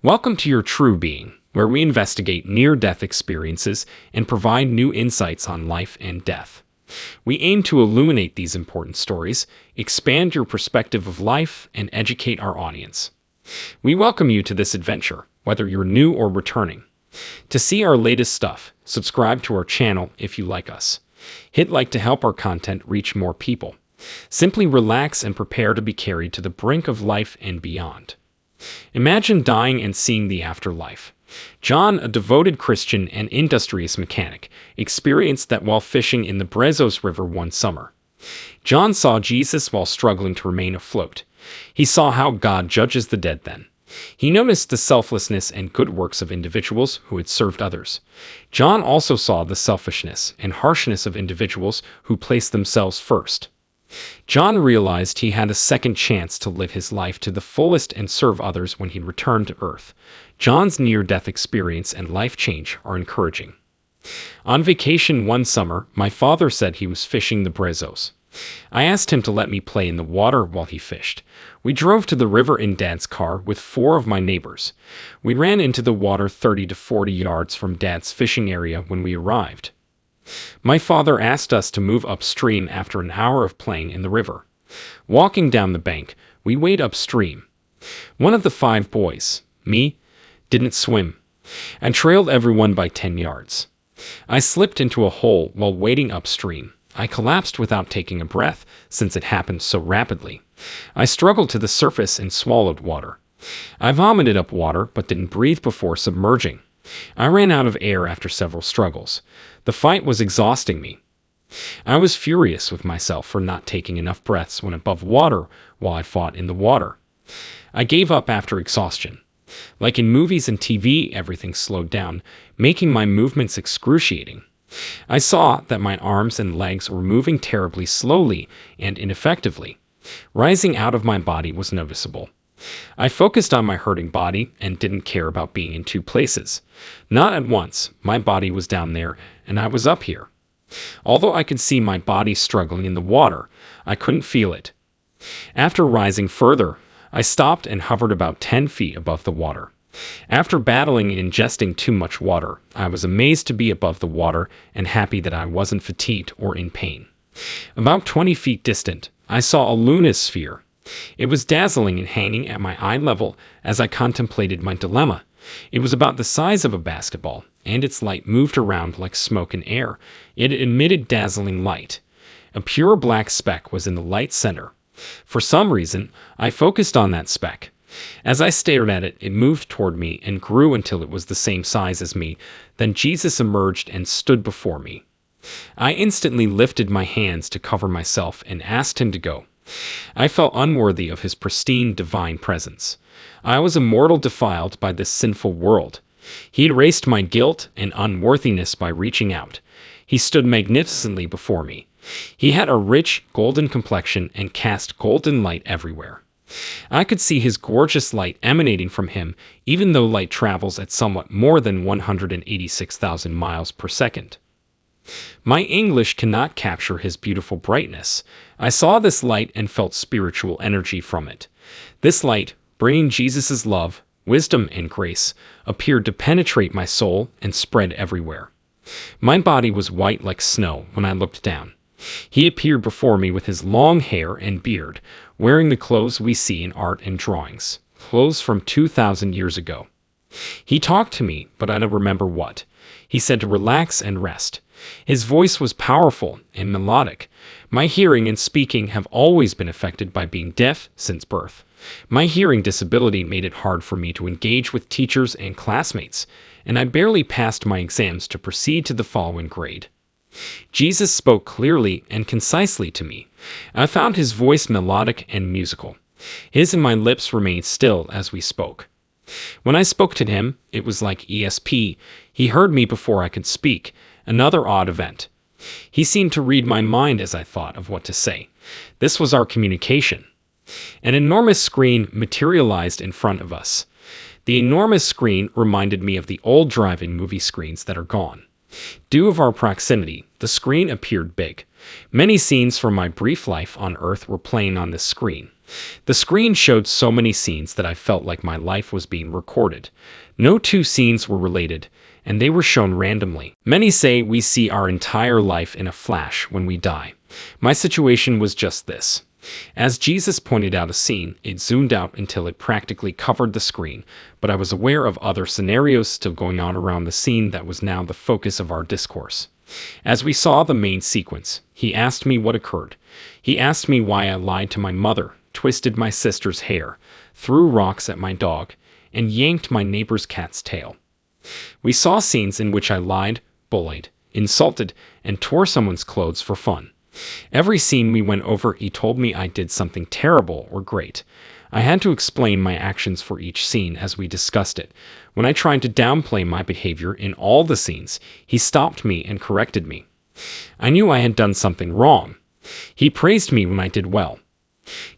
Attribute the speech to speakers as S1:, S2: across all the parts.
S1: Welcome to Your True Being, where we investigate near-death experiences and provide new insights on life and death. We aim to illuminate these important stories, expand your perspective of life, and educate our audience. We welcome you to this adventure, whether you're new or returning. To see our latest stuff, subscribe to our channel if you like us. Hit like to help our content reach more people. Simply relax and prepare to be carried to the brink of life and beyond. Imagine dying and seeing the afterlife. John, a devoted Christian and industrious mechanic, experienced that while fishing in the Brazos River one summer. John saw Jesus while struggling to remain afloat. He saw how God judges the dead then. He noticed the selflessness and good works of individuals who had served others. John also saw the selfishness and harshness of individuals who placed themselves first. John realized he had a second chance to live his life to the fullest and serve others when he returned to Earth. John's near-death experience and life change are encouraging. On vacation one summer, my father said he was fishing the Brazos. I asked him to let me play in the water while he fished. We drove to the river in Dad's car with 4 of my neighbors. We ran into the water 30 to 40 yards from Dad's fishing area when we arrived. My father asked us to move upstream after an hour of playing in the river. Walking down the bank, we wade upstream. One of the 5 boys, me, didn't swim, and trailed everyone by 10 yards. I slipped into a hole while wading upstream. I collapsed without taking a breath, since it happened so rapidly. I struggled to the surface and swallowed water. I vomited up water but didn't breathe before submerging. I ran out of air after several struggles. The fight was exhausting me. I was furious with myself for not taking enough breaths when above water while I fought in the water. I gave up after exhaustion. Like in movies and TV, everything slowed down, making my movements excruciating. I saw that my arms and legs were moving terribly slowly and ineffectively. Rising out of my body was noticeable. I focused on my hurting body and didn't care about being in 2 places. Not at once. My body was down there and I was up here. Although I could see my body struggling in the water, I couldn't feel it. After rising further, I stopped and hovered about 10 feet above the water. After battling and ingesting too much water, I was amazed to be above the water and happy that I wasn't fatigued or in pain. About 20 feet distant, I saw a lunar sphere. It was dazzling and hanging at my eye level as I contemplated my dilemma. It was about the size of a basketball, and its light moved around like smoke and air. It emitted dazzling light. A pure black speck was in the light center. For some reason, I focused on that speck. As I stared at it, it moved toward me and grew until it was the same size as me. Then Jesus emerged and stood before me. I instantly lifted my hands to cover myself and asked him to go. I felt unworthy of his pristine divine presence. I was a mortal defiled by this sinful world. He erased my guilt and unworthiness by reaching out. He stood magnificently before me. He had a rich, golden complexion and cast golden light everywhere. I could see his gorgeous light emanating from him, even though light travels at somewhat more than 186,000 miles per second. My English cannot capture his beautiful brightness. I saw this light and felt spiritual energy from it. This light, bringing Jesus' love, wisdom, and grace, appeared to penetrate my soul and spread everywhere. My body was white like snow when I looked down. He appeared before me with his long hair and beard, wearing the clothes we see in art and drawings, clothes from 2,000 years ago. He talked to me, but I don't remember what. He said to relax and rest. His voice was powerful and melodic. My hearing and speaking have always been affected by being deaf since birth. My hearing disability made it hard for me to engage with teachers and classmates, and I barely passed my exams to proceed to the following grade. Jesus spoke clearly and concisely to me. I found his voice melodic and musical. His and my lips remained still as we spoke. When I spoke to him, it was like ESP. He heard me before I could speak. Another odd event. He seemed to read my mind as I thought of what to say. This was our communication. An enormous screen materialized in front of us. The enormous screen reminded me of the old drive-in movie screens that are gone. Due to our proximity, the screen appeared big. Many scenes from my brief life on Earth were playing on this screen. The screen showed so many scenes that I felt like my life was being recorded. No two scenes were related, and they were shown randomly. Many say we see our entire life in a flash when we die. My situation was just this. As Jesus pointed out a scene, it zoomed out until it practically covered the screen, but I was aware of other scenarios still going on around the scene that was now the focus of our discourse. As we saw the main sequence, he asked me what occurred. He asked me why I lied to my mother, twisted my sister's hair, threw rocks at my dog, and yanked my neighbor's cat's tail. We saw scenes in which I lied, bullied, insulted, and tore someone's clothes for fun. Every scene we went over, he told me I did something terrible or great. I had to explain my actions for each scene as we discussed it. When I tried to downplay my behavior in all the scenes, he stopped me and corrected me. I knew I had done something wrong. He praised me when I did well.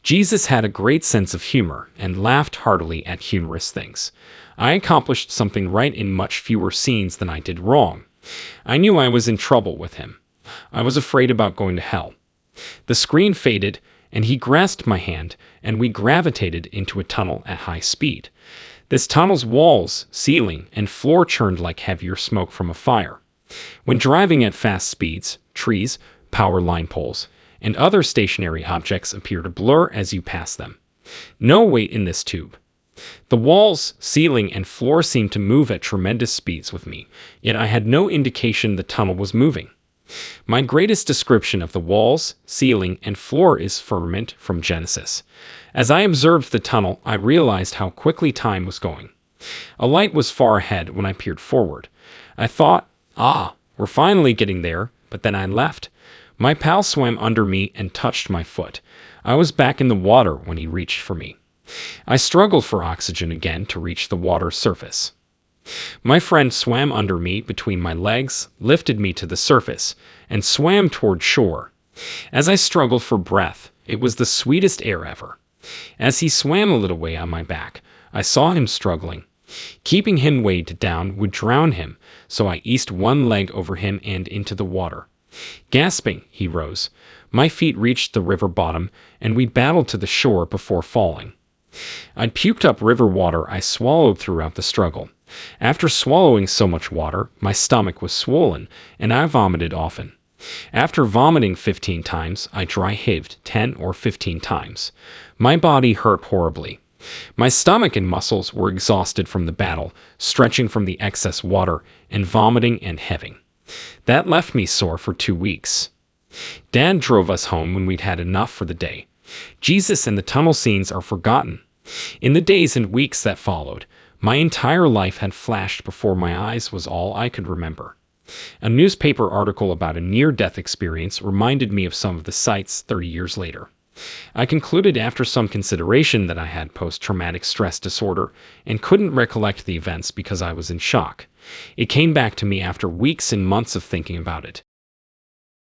S1: Jesus had a great sense of humor and laughed heartily at humorous things. I accomplished something right in much fewer scenes than I did wrong. I knew I was in trouble with him. I was afraid about going to hell. The screen faded, and he grasped my hand, and we gravitated into a tunnel at high speed. This tunnel's walls, ceiling, and floor churned like heavier smoke from a fire. When driving at fast speeds, trees, power line poles, and other stationary objects appear to blur as you pass them. No weight in this tube. The walls, ceiling, and floor seemed to move at tremendous speeds with me, yet I had no indication the tunnel was moving. My greatest description of the walls, ceiling, and floor is firmament from Genesis. As I observed the tunnel, I realized how quickly time was going. A light was far ahead when I peered forward. I thought, we're finally getting there, but then I left. My pal swam under me and touched my foot. I was back in the water when he reached for me. I struggled for oxygen again to reach the water's surface. My friend swam under me between my legs, lifted me to the surface, and swam toward shore. As I struggled for breath, it was the sweetest air ever. As he swam a little way on my back, I saw him struggling. Keeping him weighed down would drown him, so I eased one leg over him and into the water. Gasping, he rose. My feet reached the river bottom, and we battled to the shore before falling. I'd puked up river water I swallowed throughout the struggle. After swallowing so much water, my stomach was swollen, and I vomited often. After vomiting 15 times, I dry-heaved 10 or 15 times. My body hurt horribly. My stomach and muscles were exhausted from the battle, stretching from the excess water, and vomiting and heaving. That left me sore for 2 weeks. Dad drove us home when we'd had enough for the day. Jesus and the tunnel scenes are forgotten. In the days and weeks that followed, my entire life had flashed before my eyes was all I could remember. A newspaper article about a near-death experience reminded me of some of the sights 30 years later. I concluded after some consideration that I had post-traumatic stress disorder and couldn't recollect the events because I was in shock. It came back to me after weeks and months of thinking about it.